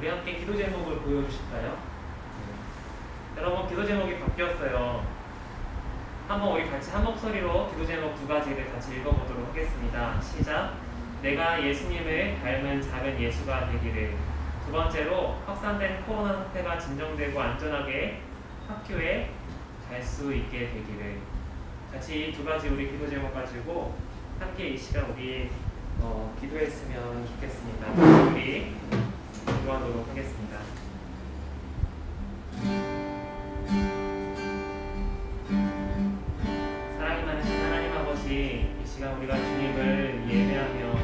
우리 함께 기도 제목을 보여주실까요? 여러분, 기도 제목이 바뀌었어요. 한번 우리 같이 한 목소리로 기도 제목 두 가지를 같이 읽어보도록 하겠습니다. 시작! 내가 예수님을 닮은 작은 예수가 되기를. 두 번째로, 확산된 코로나 사태가 진정되고 안전하게 학교에 갈 수 있게 되기를. 같이 이 두 가지 우리 기도 제목 가지고 함께 이 시간 우리 기도했으면 좋겠습니다. 우리 기도하도록 하겠습니다. 사랑이 많으신 하나님 아버지, 이 시간 우리가 주님을 예배하며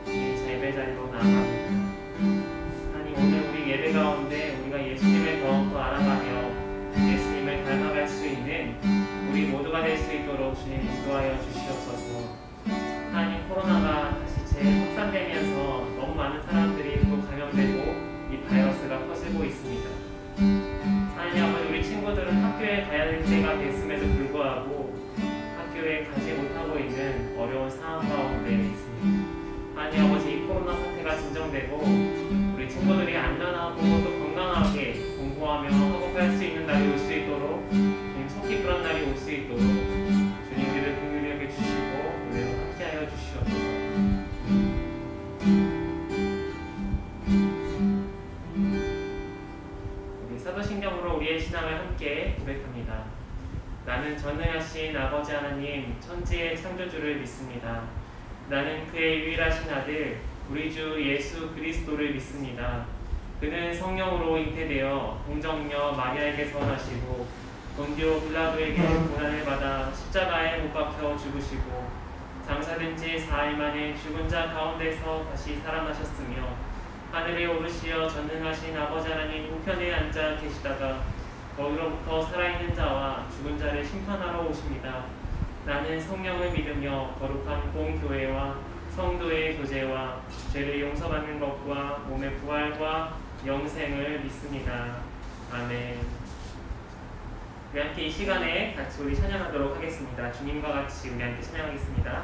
이 예배 자리로 나아갑니다. 하나님, 오늘 우리 예배 가운데 우리가 예수님을 더욱더 알아가며 예수님을 닮아갈 수 있는 우리 모두가 될 수 있도록 주님 인도하여 주시옵소서. 하나님, 코로나가 다시 재확산되면서 너무 많은 사람들이 또 감염되고 이 바이러스가 퍼지고 있습니다. 하나님 아버지, 우리 친구들은 학교에 가야 될 때가 됐음에도 불구하고 학교에 가지 못하고 있는 어려운 상황 가운데 있습니다. 하나님 아버지, 이 코로나 사태가 진정되고 우리 친구들이 안전하고 또 건강하게 공부하며 학업할 수 있는 날이 올 수 있도록 주님, 속히 그런 날이 올 수 있도록 주님 우리를 긍휼히 여겨 주시고 오늘도 함께하여 주시옵소서. 우리 사도신경으로 우리의 신앙을 함께 고백합니다. 나는 전능하신 아버지 하나님, 천지의 창조주를 믿습니다. 나는 그의 유일하신 아들 우리 주 예수 그리스도를 믿습니다. 그는 성령으로 잉태되어 동정녀 마리아에게서 나시고 본디오 빌라도에게 고난을 받아 십자가에 못 박혀 죽으시고 장사된 지 4일 만에 죽은 자 가운데서 다시 살아나셨으며 하늘에 오르시어 전능하신 아버지 하나님 우편에 앉아 계시다가 거기로부터 살아있는 자와 죽은 자를 심판하러 오십니다. 나는 성령을 믿으며 거룩한 공교회와 성도의 교제와 죄를 용서받는 것과 몸의 부활과 영생을 믿습니다. 아멘. 우리 함께 이 시간에 같이 우리 찬양하도록 하겠습니다. 주님과 같이 우리 함께 찬양하겠습니다.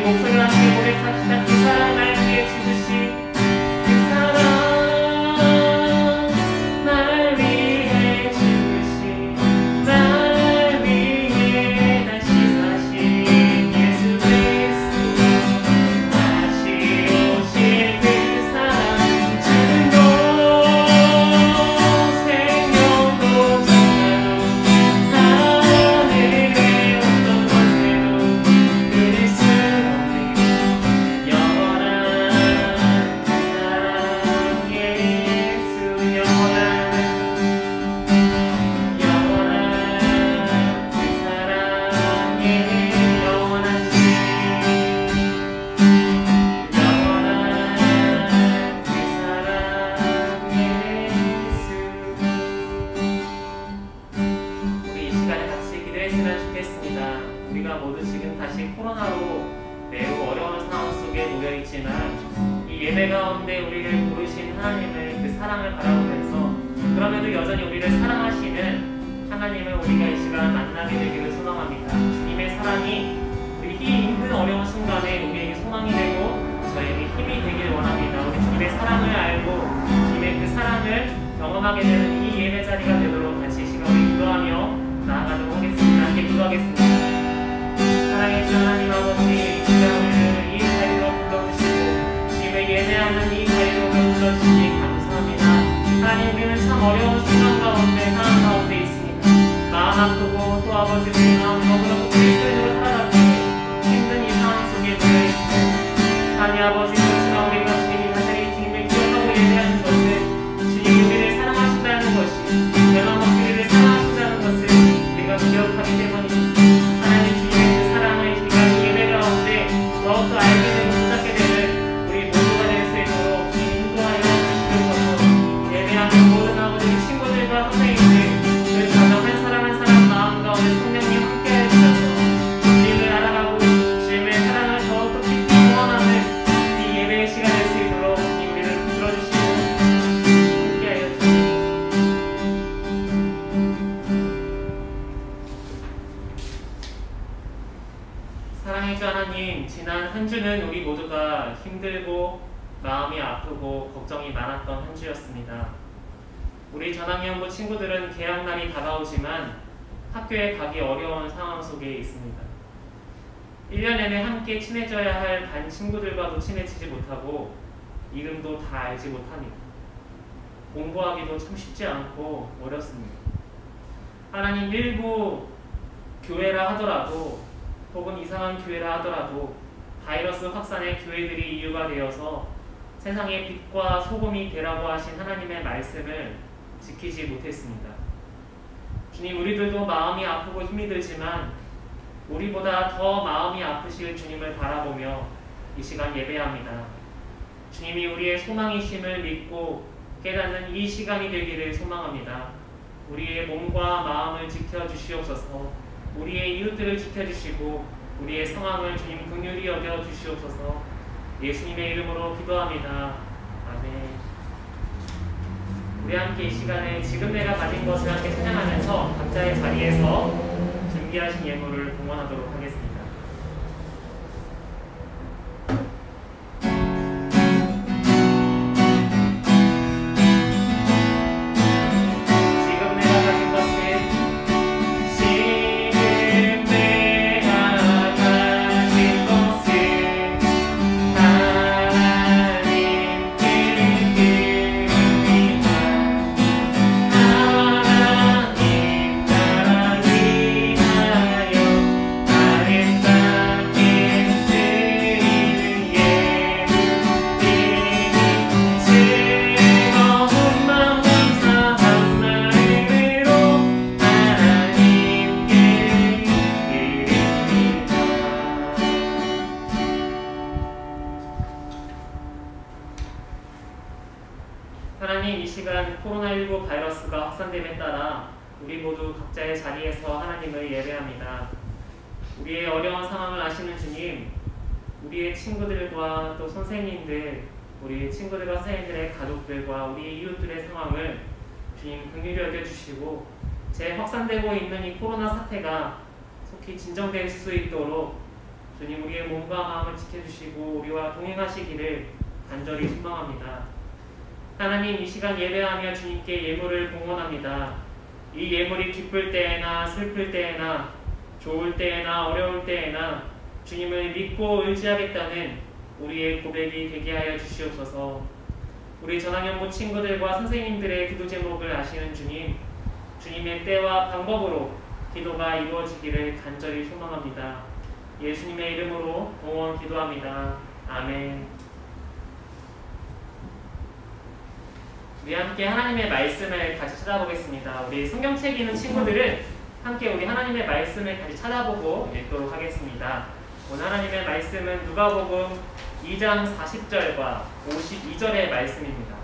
목소리와 함께 고백합시다. 그 사랑 날 위해 죽으신 그 사랑 날 위해 죽으신 날 위해 다시 사신 예수 그리스도 다시 오실 그 사랑 죽음도 생명도 천사도 하늘의 어떤 권세도 그릴 수 없는 영원한 그 사랑 예수 영원한 그 사랑의 영원하신 영원한 그 사랑 예수. 우리 이 시간에 같이 기도했으면 좋겠습니다. 우리가 모두 지금 다시 코로나로 매우 어려운 상황 속에 놓여있지만 이 예배 가운데 우리를 부르신 하나님의 그 사랑을 바라보면서 그럼에도 여전히 우리를 사랑하시는 하나님을 우리가 이 시간 만나게 되기를 소망합니다. 주님의 사랑이 우리 이 힘든 어려운 순간에 우리에게 소망이 되고 저에게 힘이 되길 원합니다. 우리 주님의 사랑을 알고 주님의 그 사랑을 경험하게 되는 이 예배 자리가 되도록 같이 이 시간 우리 기도하며 나아가도록 하겠습니다. 함께 기도하겠습니다. 사랑해 주신 하나님 아버지, 이 시간 우리를 이 자리로 불러주시고 주님의 예배하는 이 자리로 불러주시니 감사합니다. 하나님, 우리는 참 어려운 순간 가운데 상황 가운데 있습니다. 마음 아프고 또 아버지 우리 마음 너무너무 그리스도인으로 살아가기 힘든 이 상황 속에 놓여있습니다. 하나님 아버지, 그렇지만 우리가 주님이 다시 주님을 기억하고 예배하는 것은 주님이 우리를 사랑하신다는 것이 변함없이 우리를 사랑하신다는 것을 우리가 기억하기 때문입니다. 하나님, 주님의 그 사랑을 이 시간 예배 가운데 더욱더 알게 되고 붙잡게 되는 우리 모두가 될 수 있도록 주님 인도하여 주시옵소서. 예배하는 모든 아버지 친구들과 선생님들 그 가정 한 사람 한 사람 마음 가운데 성령님 함께하여 주셔서 주님을 알아가고 주님의 사랑을 더욱더 깊이 경험하는 이 예배의 시간 될 수 있도록 주님 우리를 붙들어주시고 함께하여 주시옵소서. 사랑해 주 하나님, 지난 한 주는 우리 모두가 힘들고 마음이 아프고 걱정이 많았던 한 주였습니다. 우리 전학년부 친구들은 개학날이 다가오지만 학교에 가기 어려운 상황 속에 있습니다. 1년 내내 함께 친해져야 할 반 친구들과도 친해지지 못하고 이름도 다 알지 못합니다. 공부하기도 참 쉽지 않고 어렵습니다. 하나님, 일부 교회라 하더라도 혹은 이상한 교회라 하더라도 바이러스 확산의 교회들이 이유가 되어서 세상의 빛과 소금이 되라고 하신 하나님의 말씀을 지키지 못했습니다. 주님, 우리들도 마음이 아프고 힘이 들지만 우리보다 더 마음이 아프실 주님을 바라보며 이 시간 예배합니다. 주님이 우리의 소망이심을 믿고 깨닫는 이 시간이 되기를 소망합니다. 우리의 몸과 마음을 지켜주시옵소서. 우리의 이웃들을 지켜주시고 우리의 상황을 주님 긍휼히 여겨주시옵소서. 예수님의 이름으로 기도합니다. 아멘. 우리 함께 이 시간에 지금 내가 가진 것을 함께 찬양하면서 각자의 자리에서 준비하신 예물을 봉헌하도록 하겠습니다. 하나님, 이 시간 코로나19 바이러스가 확산됨에 따라 우리 모두 각자의 자리에서 하나님을 예배합니다. 우리의 어려운 상황을 아시는 주님, 우리의 친구들과 또 선생님들, 우리 친구들과 선생님들의 가족들과 우리 이웃들의 상황을 주님 긍휼히 여겨주시고 재확산되고 있는 이 코로나 사태가 속히 진정될 수 있도록 주님 우리의 몸과 마음을 지켜주시고 우리와 동행하시기를 간절히 소망합니다. 하나님 이 시간 예배하며 주님께 예물을 봉헌합니다. 이 예물이 기쁠 때에나 슬플 때에나 좋을 때에나 어려울 때에나 주님을 믿고 의지하겠다는 우리의 고백이 되게 하여 주시옵소서. 우리 전학연못 친구들과 선생님들의 기도 제목을 아시는 주님, 주님의 때와 방법으로 기도가 이루어지기를 간절히 소망합니다. 예수님의 이름으로 봉헌 기도합니다. 아멘. 우리 함께 하나님의 말씀을 같이 찾아보겠습니다. 우리 성경책 읽는 친구들은 함께 우리 하나님의 말씀을 같이 찾아보고 읽도록 하겠습니다. 오늘 하나님의 말씀은 누가복음 2장 40절과 52절의 말씀입니다.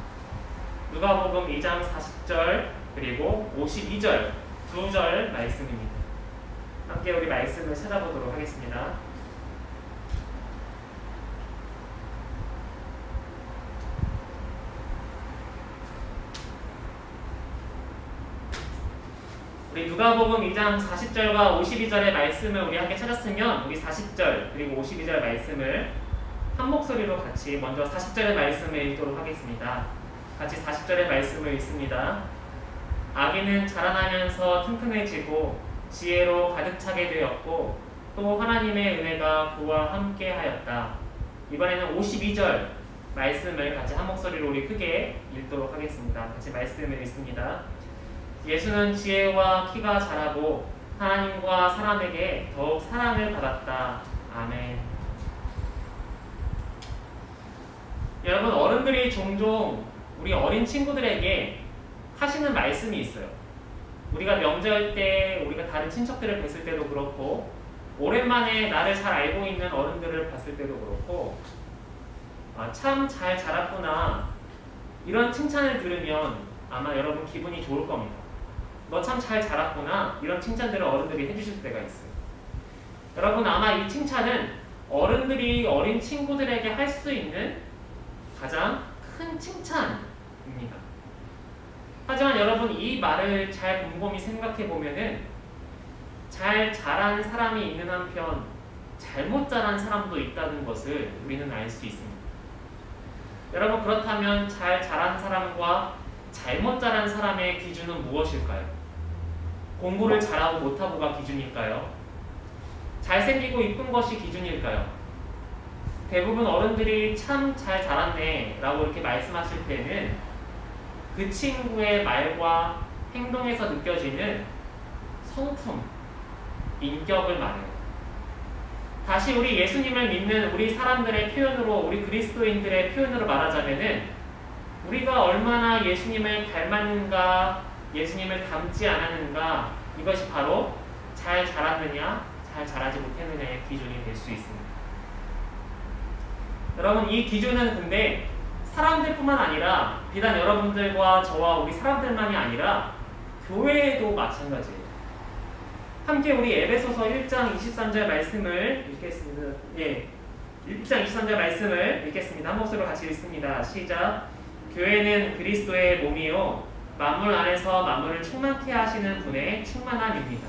누가복음 2장 40절 그리고 52절 두 절 말씀입니다. 함께 우리 말씀을 찾아보도록 하겠습니다. 우리 누가복음 2장 40절과 52절의 말씀을 우리 함께 찾았으면 우리 40절 그리고 52절 말씀을 한 목소리로 같이 먼저 40절의 말씀을 읽도록 하겠습니다. 같이 40절의 말씀을 읽습니다. 아기는 자라나면서 튼튼해지고 지혜로 가득 차게 되었고 또 하나님의 은혜가 그와 함께 하였다. 이번에는 52절 말씀을 같이 한 목소리로 우리 크게 읽도록 하겠습니다. 같이 말씀을 읽습니다. 예수는 지혜와 키가 자라고 하나님과 사람에게 더욱 사랑을 받았다. 아멘. 여러분, 어른들이 종종 우리 어린 친구들에게 하시는 말씀이 있어요. 우리가 명절 때, 우리가 다른 친척들을 뵀을 때도 그렇고 오랜만에 나를 잘 알고 있는 어른들을 봤을 때도 그렇고 참 잘 자랐구나, 이런 칭찬을 들으면 아마 여러분 기분이 좋을 겁니다. 너 참 잘 자랐구나, 이런 칭찬들을 어른들이 해주실 때가 있어요. 여러분, 아마 이 칭찬은 어른들이 어린 친구들에게 할 수 있는 가장 큰 칭찬입니다. 하지만 여러분, 이 말을 잘 곰곰이 생각해 보면은 잘 자란 사람이 있는 한편 잘못 자란 사람도 있다는 것을 우리는 알 수 있습니다. 여러분, 그렇다면 잘 자란 사람과 잘못 자란 사람의 기준은 무엇일까요? 공부를 잘하고 못하고가 기준일까요? 잘생기고 이쁜 것이 기준일까요? 대부분 어른들이 참 잘 자랐네 라고 이렇게 말씀하실 때는 그 친구의 말과 행동에서 느껴지는 성품, 인격을 말해요. 다시 우리 예수님을 믿는 우리 사람들의 표현으로, 우리 그리스도인들의 표현으로 말하자면은 우리가 얼마나 예수님을 닮았는가, 예수님을 닮지 않았는가, 이것이 바로 잘 자랐느냐, 잘 자라지 못했느냐의 기준이 될 수 있습니다. 여러분, 이 기준은 근데 사람들뿐만 아니라 비단 여러분들과 저와 우리 사람들만이 아니라 교회에도 마찬가지예요. 함께 우리 에베소서 1장 23절 말씀을 읽겠습니다. 예, 1장 23절 말씀을 읽겠습니다. 한 목소리로 같이 읽습니다. 시작. 교회는 그리스도의 몸이요 만물 안에서 만물을 충만케 하시는 분의 충만함입니다.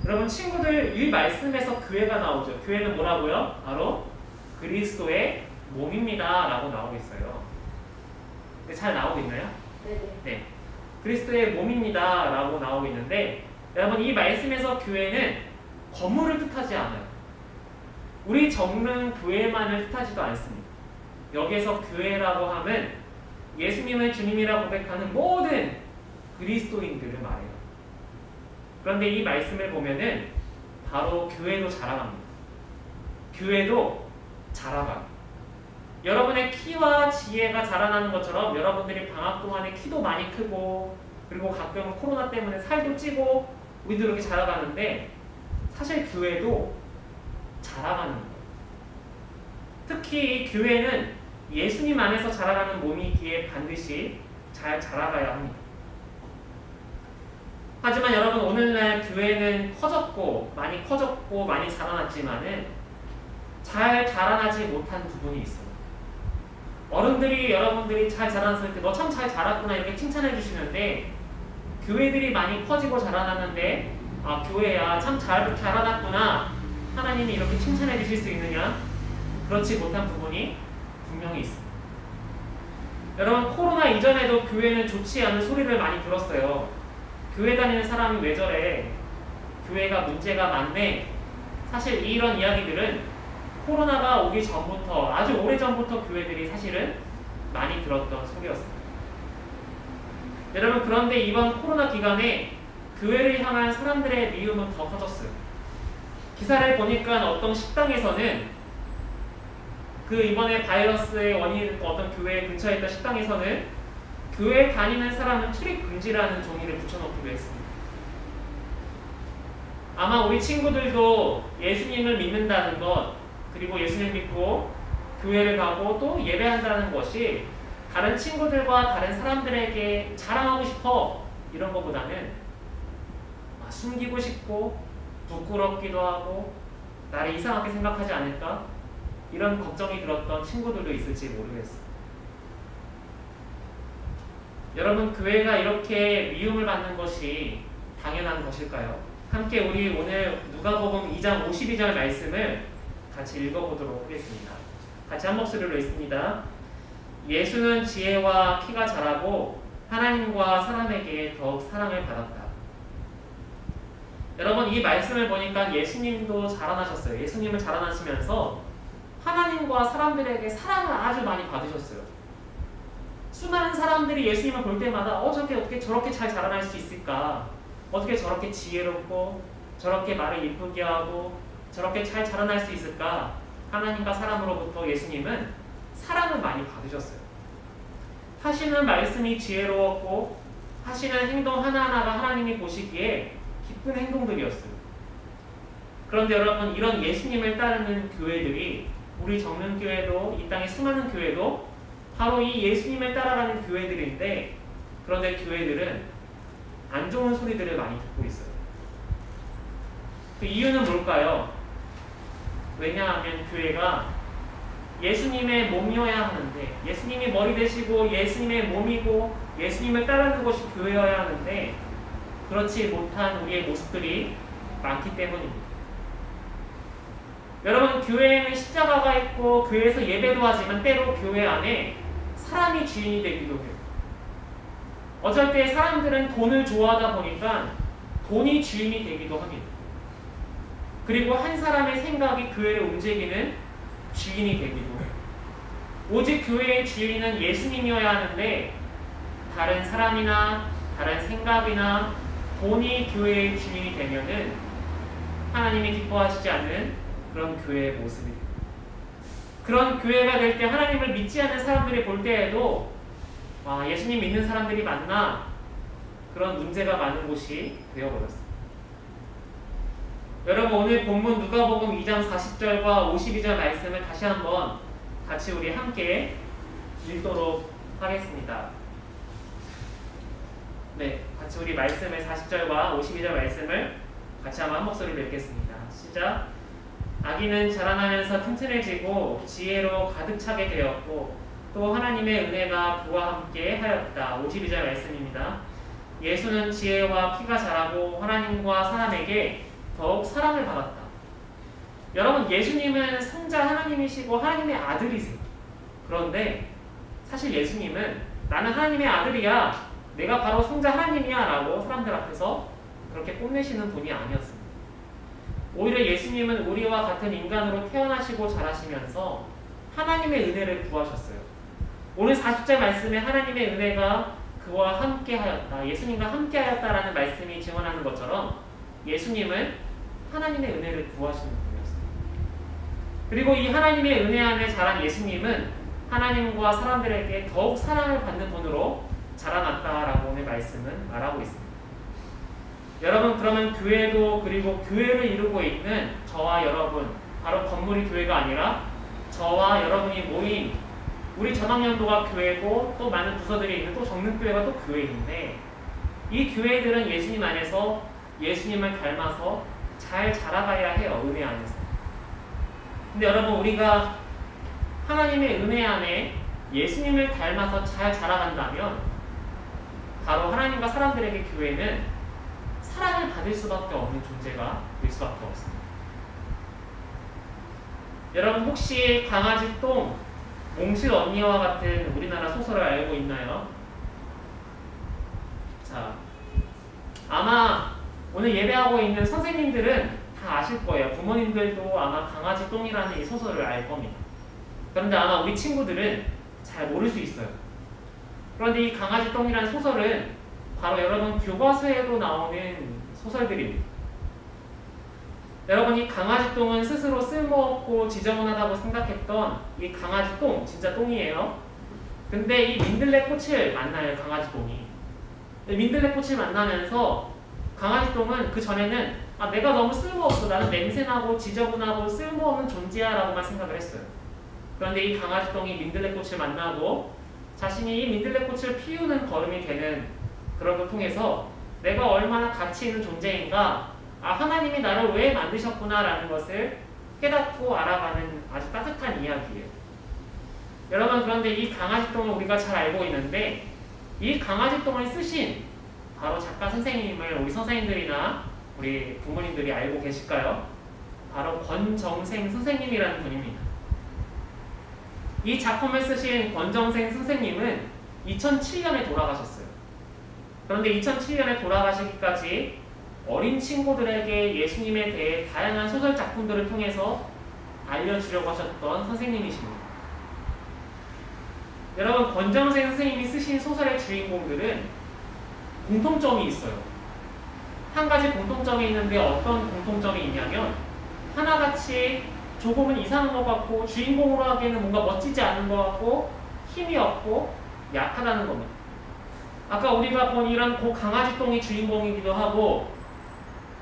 여러분, 친구들, 이 말씀에서 교회가 나오죠. 교회는 뭐라고요? 바로 그리스도의 몸입니다 라고 나오고 있어요. 잘 나오고 있나요? 네. 그리스도의 몸입니다 라고 나오고 있는데, 여러분, 이 말씀에서 교회는 건물을 뜻하지 않아요. 우리 적는 교회만을 뜻하지도 않습니다. 여기에서 교회라고 하면 예수님을 주님이라 고백하는 모든 그리스도인들을 말해요. 그런데 이 말씀을 보면은 바로 교회도 자라갑니다. 교회도 자라가요. 여러분의 키와 지혜가 자라나는 것처럼 여러분들이 방학 동안에 키도 많이 크고, 그리고 가끔은 코로나 때문에 살도 찌고 우리도 이렇게 자라가는데, 사실 교회도 자라가는 거예요. 특히 이 교회는 예수님 안에서 자라가는 몸이기에 반드시 잘 자라가야 합니다. 하지만 여러분, 오늘날 교회는 커졌고 많이 자라났지만은 잘 자라나지 못한 부분이 있어요. 어른들이 여러분들이 잘 자라났을 때 너 참 잘 자랐구나 이렇게 칭찬해 주시는데, 교회들이 많이 커지고 자라나는데 교회야 참 잘 자라났구나 하나님이 이렇게 칭찬해 주실 수 있느냐? 그렇지 못한 부분이 분명히 있습니다. 여러분, 코로나 이전에도 교회는 좋지 않은 소리를 많이 들었어요. 교회 다니는 사람이 왜 저래? 교회가 문제가 많네. 사실 이런 이야기들은 코로나가 오기 전부터, 아주 오래전부터 교회들이 사실은 많이 들었던 소리였습니다. 여러분, 그런데 이번 코로나 기간에 교회를 향한 사람들의 미움은 더 커졌어요. 기사를 보니까 어떤 식당에서는 이번에 바이러스의 원인인 어떤 교회 근처에 있던 식당에서는 교회 다니는 사람은 출입 금지라는 종이를 붙여놓기도 했습니다. 아마 우리 친구들도 예수님을 믿는다는 것, 그리고 예수님 믿고 교회를 가고 또 예배한다는 것이 다른 친구들과 다른 사람들에게 자랑하고 싶어 이런 것보다는 숨기고 싶고 부끄럽기도 하고 나를 이상하게 생각하지 않을까 이런 걱정이 들었던 친구들도 있을지 모르겠어요. 여러분, 교회가 이렇게 미움을 받는 것이 당연한 것일까요? 함께 우리 오늘 누가복음 2장 52절 말씀을 같이 읽어보도록 하겠습니다. 같이 한 목소리로 읽습니다. 예수는 지혜와 키가 자라고 하나님과 사람에게 더욱 사랑을 받았다. 여러분, 이 말씀을 보니까 예수님도 자라나셨어요. 예수님을 자라나시면서 하나님과 사람들에게 사랑을 아주 많이 받으셨어요. 수많은 사람들이 예수님을 볼 때마다 어떻게 저렇게 잘 자라날 수 있을까? 어떻게 저렇게 지혜롭고 저렇게 말을 이쁘게 하고 저렇게 잘 자라날 수 있을까? 하나님과 사람으로부터 예수님은 사랑을 많이 받으셨어요. 하시는 말씀이 지혜로웠고 하시는 행동 하나하나가 하나님이 보시기에 기쁜 행동들이었어요. 그런데 여러분, 이런 예수님을 따르는 교회들이 우리 정릉교회도 이 땅의 수많은 교회도 바로 이 예수님을 따라가는 교회들인데, 그런데 교회들은 안 좋은 소리들을 많이 듣고 있어요. 그 이유는 뭘까요? 왜냐하면 교회가 예수님의 몸이어야 하는데, 예수님이 머리 되시고 예수님의 몸이고 예수님을 따르는 것이 교회여야 하는데 그렇지 못한 우리의 모습들이 많기 때문입니다. 여러분, 교회에는 십자가가 있고 교회에서 예배도 하지만 때로 교회 안에 사람이 주인이 되기도 해요. 어쩔 때 사람들은 돈을 좋아하다 보니까 돈이 주인이 되기도 합니다. 그리고 한 사람의 생각이 교회를 움직이는 주인이 되기도 해요. 오직 교회의 주인은 예수님이어야 하는데 다른 사람이나 다른 생각이나 돈이 교회의 주인이 되면은 하나님이 기뻐하시지 않는 그런 교회의 모습이 됩니다. 그런 교회가 될 때 하나님을 믿지 않는 사람들이 볼 때에도 예수님 믿는 사람들이 많나? 그런 문제가 많은 곳이 되어버렸습니다. 여러분, 오늘 본문 누가복음 2장 40절과 52절 말씀을 다시 한번 같이 우리 함께 읽도록 하겠습니다. 네, 같이 우리 말씀을 40절과 52절 말씀을 같이 한번 한 목소리로 읽겠습니다. 시작. 아기는 자라나면서 튼튼해지고 지혜로 가득 차게 되었고 또 하나님의 은혜가 그와 함께 하였다. 52절 말씀입니다. 예수는 지혜와 키가 자라고 하나님과 사람에게 더욱 사랑을 받았다. 여러분, 예수님은 성자 하나님이시고 하나님의 아들이세요. 그런데 사실 예수님은 나는 하나님의 아들이야, 내가 바로 성자 하나님이야 라고 사람들 앞에서 그렇게 뽐내시는 분이 아니었습니다. 오히려 예수님은 우리와 같은 인간으로 태어나시고 자라시면서 하나님의 은혜를 구하셨어요. 오늘 40절 말씀에 하나님의 은혜가 그와 함께 하였다, 예수님과 함께 하였다라는 말씀이 증언하는 것처럼 예수님은 하나님의 은혜를 구하시는 분이었습니다. 그리고 이 하나님의 은혜 안에 자란 예수님은 하나님과 사람들에게 더욱 사랑을 받는 분으로 자라났다라고 오늘 말씀은 말하고 있습니다. 여러분, 그러면 교회도, 그리고 교회를 이루고 있는 저와 여러분, 바로 건물이 교회가 아니라 저와 여러분이 모인 우리 전학년도가 교회고 또 많은 부서들이 있는 또 정릉교회가 또 교회인데, 이 교회들은 예수님 안에서 예수님을 닮아서 잘 자라가야 해요. 은혜 안에서. 근데 여러분, 우리가 하나님의 은혜 안에 예수님을 닮아서 잘 자라간다면 바로 하나님과 사람들에게 교회는 사랑을 받을 수밖에 없는 존재가 될 수밖에 없습니다. 여러분 혹시 강아지 똥, 몽실 언니와 같은 우리나라 소설을 알고 있나요? 자, 아마 오늘 예배하고 있는 선생님들은 다 아실 거예요. 부모님들도 아마 강아지 똥이라는 이 소설을 알 겁니다. 그런데 아마 우리 친구들은 잘 모를 수 있어요. 그런데 이 강아지 똥이라는 소설은 바로 여러분 교과서에도 나오는 소설들입니다. 여러분 이 강아지 똥은 스스로 쓸모없고 지저분하다고 생각했던 이 강아지 똥, 진짜 똥이에요. 근데 이 민들레꽃을 만나요, 강아지 똥이. 민들레꽃을 만나면서 강아지 똥은 그 전에는 내가 너무 쓸모없어, 나는 냄새나고 지저분하고 쓸모없는 존재야 라고만 생각을 했어요. 그런데 이 강아지 똥이 민들레꽃을 만나고 자신이 이 민들레꽃을 피우는 걸음이 되는 그런 걸 통해서 내가 얼마나 가치 있는 존재인가, 하나님이 나를 왜 만드셨구나 라는 것을 깨닫고 알아가는 아주 따뜻한 이야기예요. 여러분, 그런데 이 강아지 똥을 우리가 잘 알고 있는데 이 강아지 똥을 쓰신 바로 작가 선생님을 우리 선생님들이나 우리 부모님들이 알고 계실까요? 바로 권정생 선생님이라는 분입니다. 이 작품을 쓰신 권정생 선생님은 2007년에 돌아가셨어요. 그런데 2007년에 돌아가시기까지 어린 친구들에게 예수님에 대해 다양한 소설 작품들을 통해서 알려주려고 하셨던 선생님이십니다. 여러분, 권정생 선생님이 쓰신 소설의 주인공들은 공통점이 있어요. 한 가지 공통점이 있는데 어떤 공통점이 있냐면 하나같이 조금은 이상한 것 같고 주인공으로 하기에는 뭔가 멋지지 않은 것 같고 힘이 없고 약하다는 겁니다. 아까 우리가 본 이런 강아지 똥이 주인공이기도 하고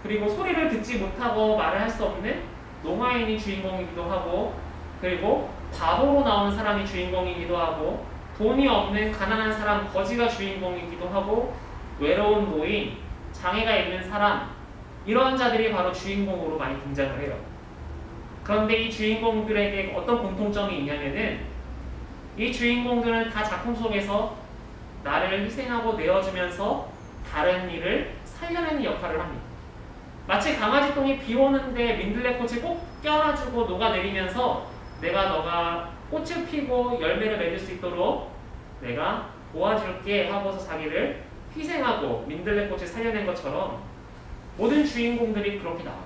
그리고 소리를 듣지 못하고 말을 할 수 없는 농아인이 주인공이기도 하고 그리고 바보로 나오는 사람이 주인공이기도 하고 돈이 없는 가난한 사람 거지가 주인공이기도 하고 외로운 노인, 장애가 있는 사람 이런 자들이 바로 주인공으로 많이 등장을 해요. 그런데 이 주인공들에게 어떤 공통점이 있냐면은 이 주인공들은 다 작품 속에서 나를 희생하고 내어주면서 다른 일을 살려내는 역할을 합니다. 마치 강아지 똥이 비 오는데 민들레꽃을 꼭 껴안아주고 녹아내리면서 너가 꽃을 피고 열매를 맺을 수 있도록 내가 도와줄게 하고서 자기를 희생하고 민들레꽃을 살려낸 것처럼 모든 주인공들이 그렇게 나와요.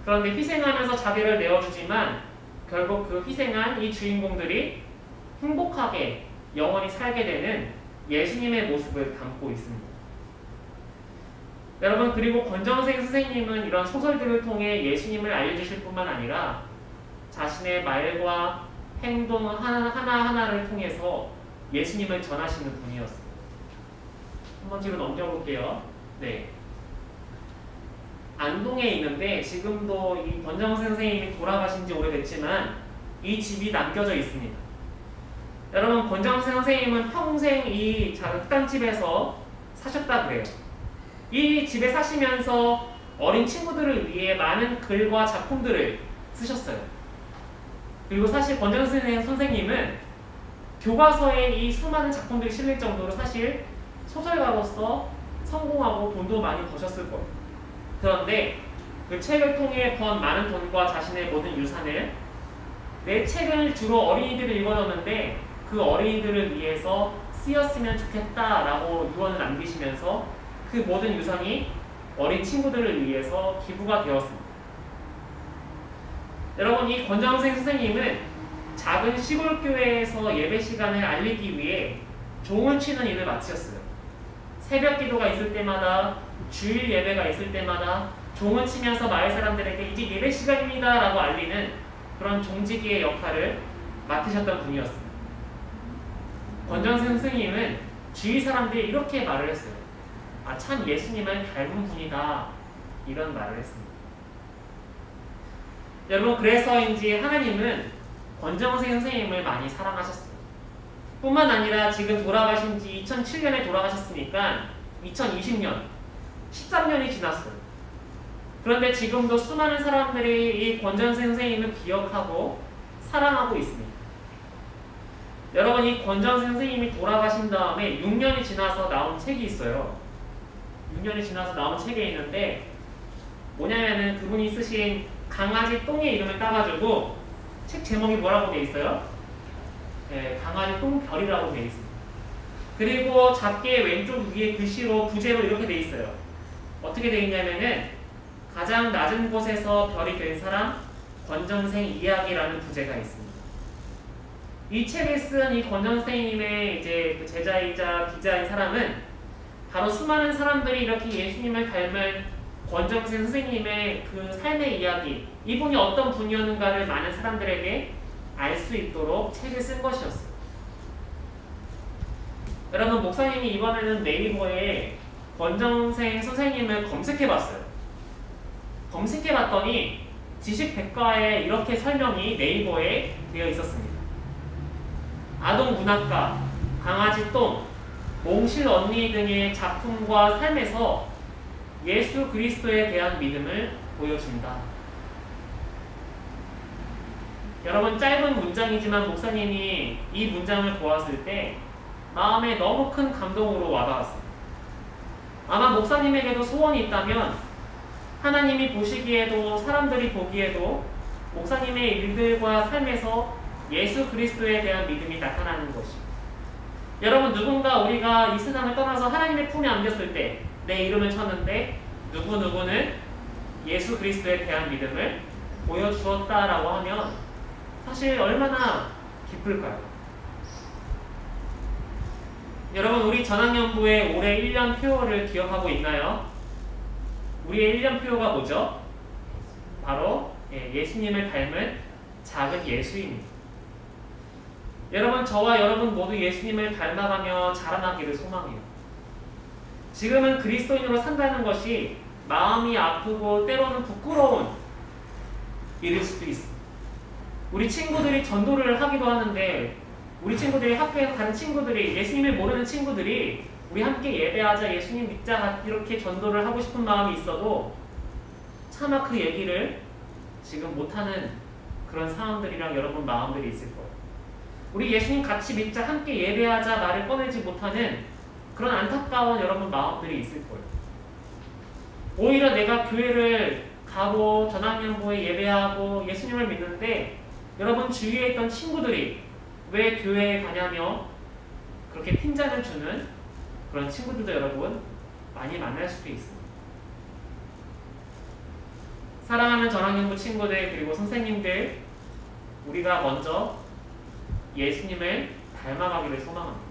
그런데 희생하면서 자기를 내어주지만 결국 그 희생한 이 주인공들이 행복하게 영원히 살게 되는 예수님의 모습을 담고 있습니다. 여러분, 그리고 권정생 선생님은 이런 소설들을 통해 예수님을 알려주실 뿐만 아니라 자신의 말과 행동 하나하나를 통해서 예수님을 전하시는 분이었습니다. 한번 뒤로 넘겨볼게요. 네. 안동에 있는데 지금도 이 권정생 선생님이 돌아가신 지 오래됐지만 이 집이 남겨져 있습니다. 여러분, 권정생 선생님은 평생 이 작은 흙당집에서 사셨다 그래요. 이 집에 사시면서 어린 친구들을 위해 많은 글과 작품들을 쓰셨어요. 그리고 사실 권정생 선생님은 교과서에 이 수많은 작품들이 실릴 정도로 사실 소설가로서 성공하고 돈도 많이 버셨을 거예요. 그런데 그 책을 통해 번 많은 돈과 자신의 모든 유산을 내 책을 주로 어린이들을 읽어줬는데 그 어린이들을 위해서 쓰였으면 좋겠다라고 유언을 남기시면서 그 모든 유산이 어린 친구들을 위해서 기부가 되었습니다. 여러분, 이 권정생 선생님은 작은 시골 교회에서 예배 시간을 알리기 위해 종을 치는 일을 마치셨어요. 새벽 기도가 있을 때마다 주일 예배가 있을 때마다 종을 치면서 마을 사람들에게 이제 예배 시간입니다 라고 알리는 그런 종지기의 역할을 맡으셨던 분이었습니다. 권정생 선생님은 주위 사람들이 이렇게 말을 했어요. 참 예수님을 닮은 분이다 이런 말을 했습니다. 여러분, 그래서인지 하나님은 권정생 선생님을 많이 사랑하셨어요. 뿐만 아니라 지금 돌아가신 지 2007년에 돌아가셨으니까 2020년 13년이 지났어요. 그런데 지금도 수많은 사람들이 이 권정생 선생님을 기억하고 사랑하고 있습니다. 여러분, 이 권정생 선생님이 돌아가신 다음에 6년이 지나서 나온 책이 있어요. 6년이 지나서 나온 책에 있는데 뭐냐면은 그분이 쓰신 강아지 똥의 이름을 따가지고 책 제목이 뭐라고 돼 있어요? 네, 강아지 똥별이라고 돼 있습니다. 그리고 작게 왼쪽 위에 글씨로 부제로 이렇게 돼 있어요. 어떻게 돼 있냐면은 가장 낮은 곳에서 별이 된 사람 권정생 이야기라는 부제가 있습니다. 이 책을 쓴 이 권정생님의 이제 그 제자이자 기자인 사람은 바로 수많은 사람들이 이렇게 예수님을 닮은 권정생 선생님의 그 삶의 이야기, 이분이 어떤 분이었는가를 많은 사람들에게 알 수 있도록 책을 쓴 것이었어요. 여러분, 목사님이 이번에는 네이버에 권정생 선생님을 검색해봤어요. 검색해봤더니 지식백과에 이렇게 설명이 네이버에 되어 있었습니다. 아동문학가, 강아지똥, 몽실 언니 등의 작품과 삶에서 예수 그리스도에 대한 믿음을 보여준다. 여러분, 짧은 문장이지만 목사님이 이 문장을 보았을 때 마음에 너무 큰 감동으로 와닿았어요. 아마 목사님에게도 소원이 있다면 하나님이 보시기에도 사람들이 보기에도 목사님의 일들과 삶에서 예수 그리스도에 대한 믿음이 나타나는 것이죠. 여러분, 누군가 우리가 이 세상을 떠나서 하나님의 품에 안겼을 때 내 이름을 쳤는데 누구누구는 예수 그리스도에 대한 믿음을 보여주었다라고 하면 사실 얼마나 기쁠까요? 여러분, 우리 전학연부의 올해 1년 표어를 기억하고 있나요? 우리의 1년 표어가 뭐죠? 바로 예수님을 닮은 작은 예수입니다. 여러분, 저와 여러분 모두 예수님을 닮아가며 자라나기를 소망해요. 지금은 그리스도인으로 산다는 것이 마음이 아프고 때로는 부끄러운 일일 수도 있습니다. 우리 친구들이 전도를 하기도 하는데 우리 친구들이 학교에 가는 친구들이 예수님을 모르는 친구들이 우리 함께 예배하자, 예수님 믿자 이렇게 전도를 하고 싶은 마음이 있어도 차마 그 얘기를 지금 못하는 그런 상황들이랑 여러분 마음들이 있을 거예요. 우리 예수님 같이 믿자, 함께 예배하자 말을 꺼내지 못하는 그런 안타까운 여러분 마음들이 있을 거예요. 오히려 내가 교회를 가고 전학연부에 예배하고 예수님을 믿는데 여러분 주위에 있던 친구들이 왜 교회에 가냐며 그렇게 핀잔을 주는 그런 친구들도 여러분 많이 만날 수도 있습니다. 사랑하는 전학연부 친구들 그리고 선생님들, 우리가 먼저 예수님을 닮아가기를 소망합니다.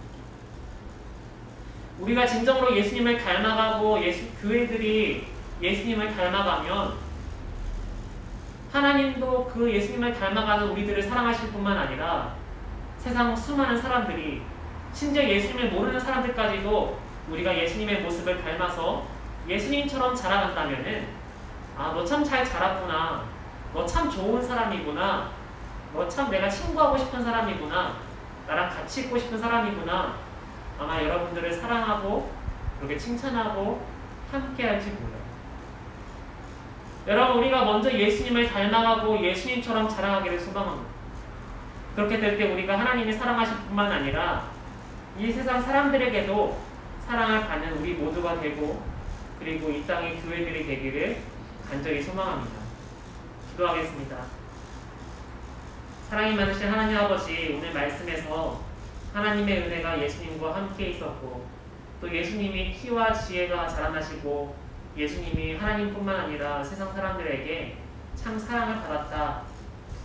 우리가 진정으로 예수님을 닮아가고 교회들이 예수님을 닮아가면 하나님도 그 예수님을 닮아가는 우리들을 사랑하실 뿐만 아니라 세상 수많은 사람들이, 심지어 예수님을 모르는 사람들까지도 우리가 예수님의 모습을 닮아서 예수님처럼 자라간다면은 너 참 잘 자랐구나, 너 참 좋은 사람이구나, 너 참 내가 친구하고 싶은 사람이구나, 나랑 같이 있고 싶은 사람이구나, 아마 여러분들을 사랑하고 그렇게 칭찬하고 함께 할지 몰라요. 여러분, 우리가 먼저 예수님을 닮아가고 예수님처럼 자라가기를 소망합니다. 그렇게 될 때 우리가 하나님이 사랑하실 뿐만 아니라 이 세상 사람들에게도 사랑을 받는 우리 모두가 되고 그리고 이 땅의 교회들이 되기를 간절히 소망합니다. 기도하겠습니다. 사랑이 많으신 하나님 아버지, 오늘 말씀에서 하나님의 은혜가 예수님과 함께 있었고 또 예수님이 키와 지혜가 자라나시고 예수님이 하나님뿐만 아니라 세상 사람들에게 참 사랑을 받았다,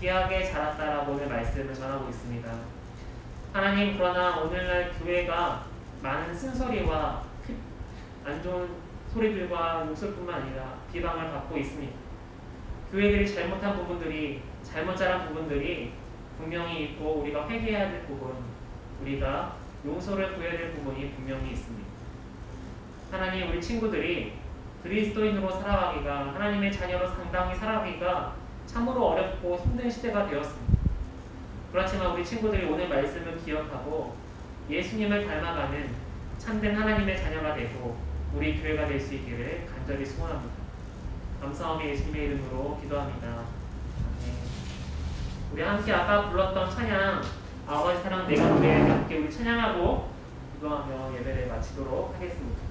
귀하게 자랐다라고 오늘 말씀을 전하고 있습니다. 하나님, 그러나 오늘날 교회가 많은 쓴소리와 안 좋은 소리들과 욕설뿐만 아니라 비방을 받고 있습니다. 교회들이 잘못한 부분들이, 잘못 자란 부분들이 분명히 있고 우리가 회개해야 될 부분, 우리가 용서를 구해야 될 부분이 분명히 있습니다. 하나님, 우리 친구들이 그리스도인으로 살아가기가, 하나님의 자녀로 상당히 살아가기가 참으로 어렵고 힘든 시대가 되었습니다. 그렇지만 우리 친구들이 오늘 말씀을 기억하고 예수님을 닮아가는 참된 하나님의 자녀가 되고 우리 교회가 될 수 있기를 간절히 소원합니다. 감사하며 예수님의 이름으로 기도합니다. 아멘. 우리 함께 아까 불렀던 찬양 아버지 사랑 내가 노래 함께 우리 찬양하고 기도하며 예배를 마치도록 하겠습니다.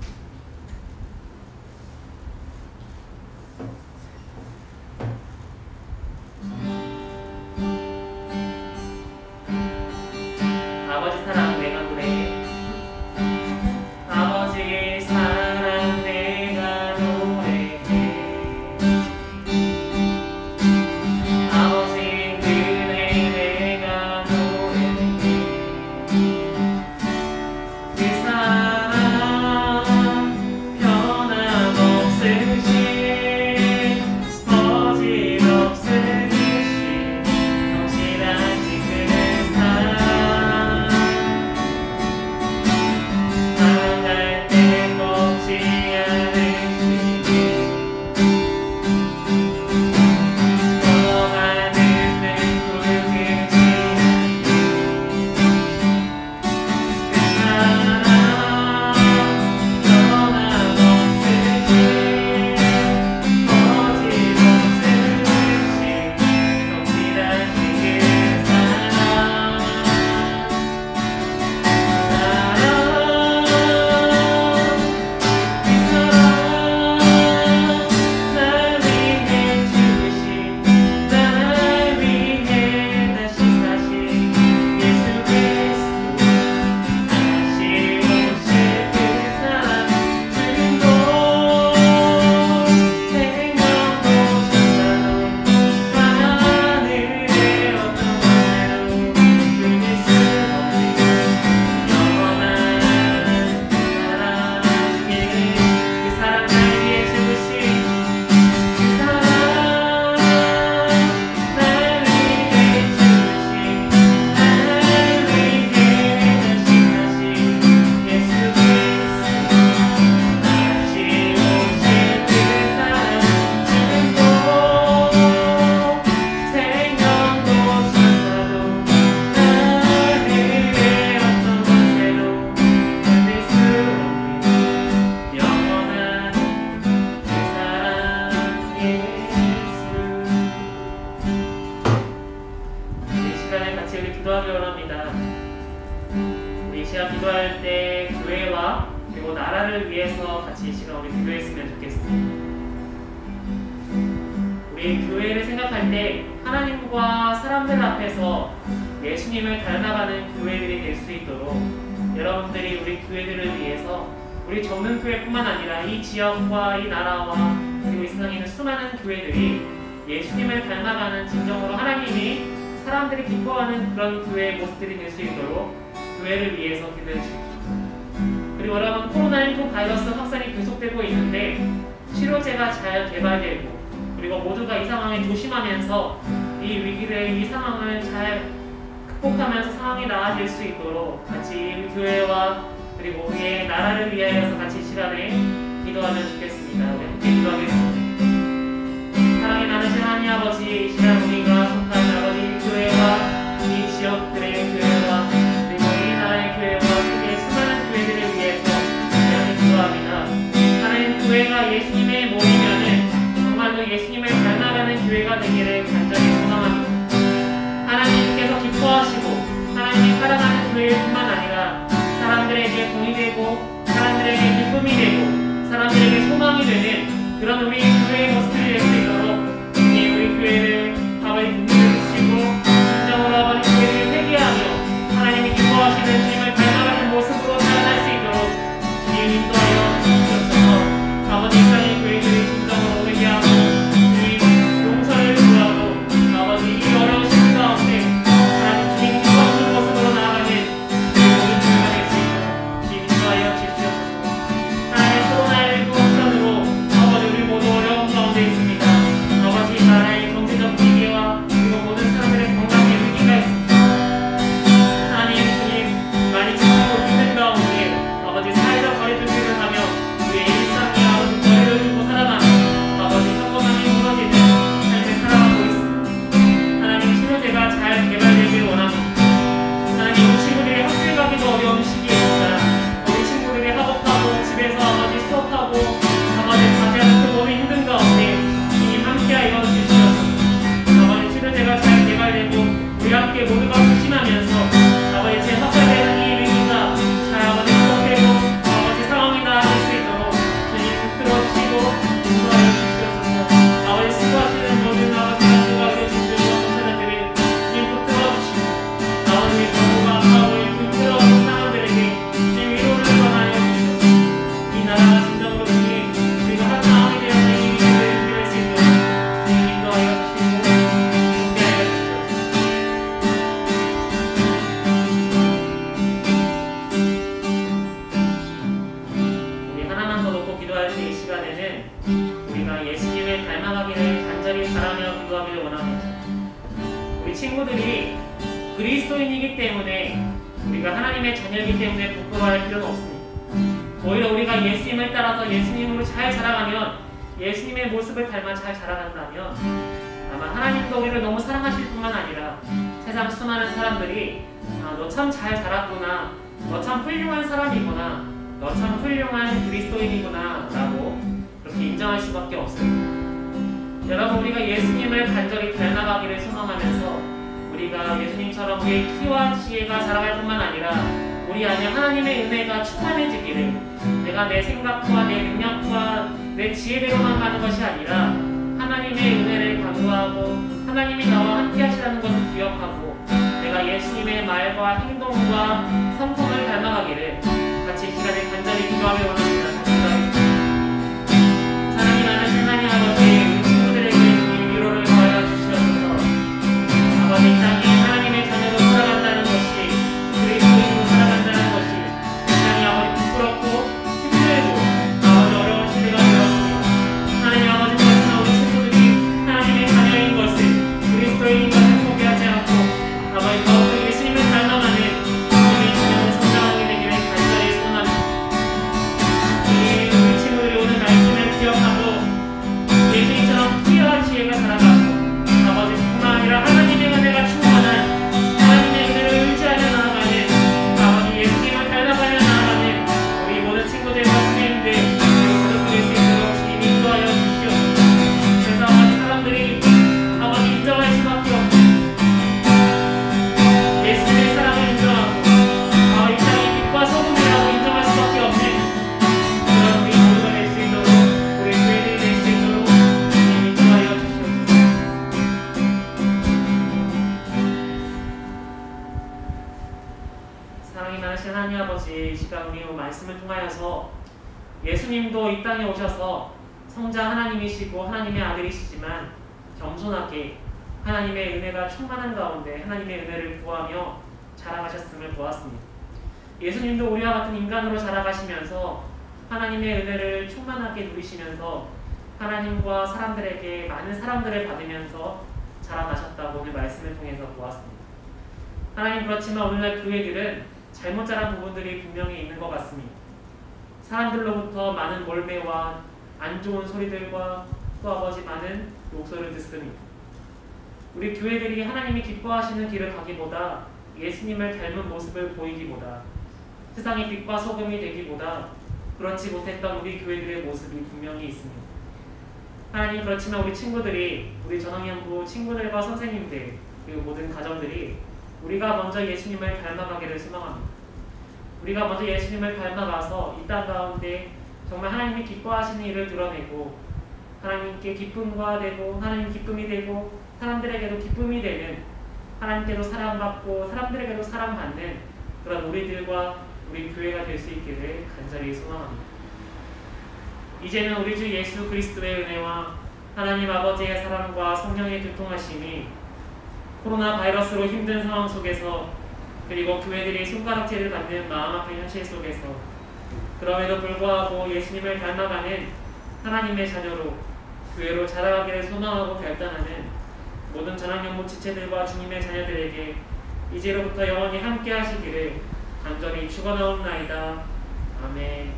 기도하기 원합니다. 우리 이 시간 기도할 때 교회와 그리고 나라를 위해서 같이 이 시간 우리 기도했으면 좋겠습니다. 우리 교회를 생각할 때 하나님과 사람들 앞에서 예수님을 닮아가는 교회들이 될 수 있도록 여러분들이 우리 교회들을 위해서 우리 정릉교회뿐만 아니라 이 지역과 이 나라와 그리고 이 세상에 있는 수많은 교회들이 예수님을 닮아가는 진정으로 하나님이 사람들이 기뻐하는 그런 교회의 모습들이 될 수 있도록 교회를 위해서 기도해 주십시오. 그리고 여러분, 코로나19 바이러스 확산이 계속되고 있는데 치료제가 잘 개발되고 그리고 모두가 이 상황에 조심하면서 이 위기를, 이 상황을 잘 극복하면서 상황이 나아질 수 있도록 같이 교회와 그리고 우리의 나라를 위하여서 같이 이 시간에 기도하면 좋겠습니다. 우리 함께 기도하겠습니다. 사랑이 많으신 하나님 아버지, 이 시간 우리가 속한 아버지 교회와 이 지역들의 교회와 그리고 이 나라의 교회와 세계의 수많은 교회들을 위해서 하나님 기도합니다. 하나님, 교회가 예수님의 몸이면은 정말로 예수님을 닮아가는 교회가 되기를 간절히 소망합니다. 하나님께서 기뻐하시고 하나님이 사랑하는 교회뿐만 아니라 사람들에게 공이 되고 사람들에게 기쁨이 되고 사람들에게 소망이 되는 그런 우리 교회의 모습을 낼 수 있도록 주님, 우리 교회를 아버지 긍휼히 주시고 진정으로 아버지 교회를 회개하며 하나님이 기뻐하시는 주님을 닮아가는 모습으로 살아날 수 있도록 주님 인도하여 주시옵소서. 아버지, 이 땅의 교회들이 진정으로 회개하고 주님 용서를 구하고 아버지 이 어려운 시기 가운데 하나님 주님 기뻐하시는 모습으로 나아가는 모든 교회가 될 수 있도록 주님 인도하여 주시옵소서. 하나님, 코로나19 확산으로 아버지 우리 모두 어려운 가운데 있습니다. 아버지, 나라의 경제적 위기와 그리고 모든 사람들의 건강의 위기가 있습니다. 하나님, 주님 많이 지치고 힘든 가운데 아버지 사회적 거리두기를 하며 우리의 일상에 아버지 거리를 두고 살아가며 아버지 평범함이 무너지는 삶을 살아가고 있습니다. 하나님, 치료제가 잘 개발되길 원합니다. 하나님, 우리 친구들이 학교에 가기도 어려운 시기입니다. 우리 친구들이 학업하고 집에서 아버지 수업하고 아버지 과제하는 그 몸이 힘든 가운데 주님 함께하여 주시옵소서. 아버지, 치료제가 잘 개발되고 우리 함께 모두가 조심하면서 아버지 제 확산되는 이 위기가 잘 아버지 극복되고 아버지 상황이 나아질 수 있도록 주님 붙들어 주시고 인도하여 주시옵소서. 아버지, 수고하시는 모든 아버지 수고하여 주시고 목사님들이 주님 붙들어 주시고 아버지 정부가 아버지 붙들어온 사람들에게 주님 위로를 전하여 주시옵소서. 이 나라가 진정으로 주님 우리가 한 마음이 되어서 이 위기를 이겨낼 수 있도록 주님 인도하여 주시고 함께하여 주시옵소서. 우리 하나만 더 놓고 기도할 때 이 시간에는 우리가 예수님을 닮아가기를 간절히 바라며 기도하기를 원합니다. 우리 친구들이 그리스도인이기 때문에 우리가 하나님의 자녀이기 때문에 부끄러워할 필요는 없습니다. 오히려 우리가 예수님을 따라서 예수님으로 잘 자라가면 예수님의 모습을 닮아 잘 자라간다면 아마 하나님도 우리를 너무 사랑하실 뿐만 아니라 세상 수많은 사람들이 너 참 잘 자랐구나, 너 참 훌륭한 사람이구나, 너 참 훌륭한 그리스도인이구나 라고 그렇게 인정할 수밖에 없어요. 여러분, 우리가 예수님을 간절히 닮아가기를 소망하면서 우리가 예수님처럼 우리의 키와 지혜가 자라갈 뿐만 아니라 우리 안에 하나님의 은혜가 충만해지기를, 내가 내 생각과 내 능력과 내 지혜대로만 가는 것이 아니라 하나님의 은혜를 강구하고 하나님이 나와 함께 하시라는 것을 기억하고 내가 예수님의 말과 행동과 성품을 닮아가기를 같이 이 시간에 간절히 기도하며 원합니다. 사랑이 많으신 하나님 아버지, 우리 친구들에게 주님 위로를 더하여 주시옵소서. 아버지, 이 땅에 하나님의 자녀로 살아간다는 것이, 그리스도인으로 살아간다는 것이 굉장히 아버지 부끄럽고 힘들고 아버지 어려운 시대가 되었습니다. 하나님 아버지, 그렇지만 우리 친구들이 하나님의 자녀인 것을, 그리스도인인 것을 포기하지 않고 아버지 더욱더 예수님을 닮아가는 주님의 자녀로 성장하게 되기를 간절히 소원합니다. 우리 친구들이 오늘 말씀을 기억하고 예수님처럼 키와 지혜가 자라가고 아버지 뿐만 아니라 하나님의 은혜가 충만한 전능하신 하나님 아버지, 이 시간 우리 말씀을 통하여서 예수님도 이 땅에 오셔서 성자 하나님이시고 하나님의 아들이시지만 겸손하게 하나님의 은혜가 충만한 가운데 하나님의 은혜를 구하며 자라가셨음을 보았습니다. 예수님도 우리와 같은 인간으로 자라가시면서 하나님의 은혜를 충만하게 누리시면서 하나님과 사람들에게 많은 사랑들을 받으면서 자라나셨다고 오늘 말씀을 통해서 보았습니다. 하나님, 그렇지만 오늘날 교회들은 잘못 자란 부분들이 분명히 있는 것 같습니다. 사람들로부터 많은 몰매와 안 좋은 소리들과 또 아버지 많은 욕설을 듣습니다. 우리 교회들이 하나님이 기뻐하시는 길을 가기보다 예수님을 닮은 모습을 보이기보다 세상의 빛과 소금이 되기보다 그렇지 못했던 우리 교회들의 모습이 분명히 있습니다. 하나님, 그렇지만 우리 친구들이, 우리 전학연구 친구들과 선생님들 그리고 모든 가정들이 우리가 먼저 예수님을 닮아가기를 소망합니다. 우리가 먼저 예수님을 닮아가서 이 땅 가운데 정말 하나님이 기뻐하시는 일을 드러내고 하나님께 기쁨과 되고 하나님 기쁨이 되고 사람들에게도 기쁨이 되는, 하나님께도 사랑받고 사람들에게도 사랑받는 그런 우리들과 우리 교회가 될 수 있기를 간절히 소망합니다. 이제는 우리 주 예수 그리스도의 은혜와 하나님 아버지의 사랑과 성령의 교통하심이 코로나 바이러스로 힘든 상황 속에서 그리고 교회들이 손가락질을 받는 마음 아픈 현실 속에서 그럼에도 불구하고 예수님을 닮아가는 하나님의 자녀로 교회로 자라가기를 소망하고 결단하는 모든 전학연못 지체들과 주님의 자녀들에게 이제로부터 영원히 함께 하시기를 간절히 축원하옵나이다. 아멘.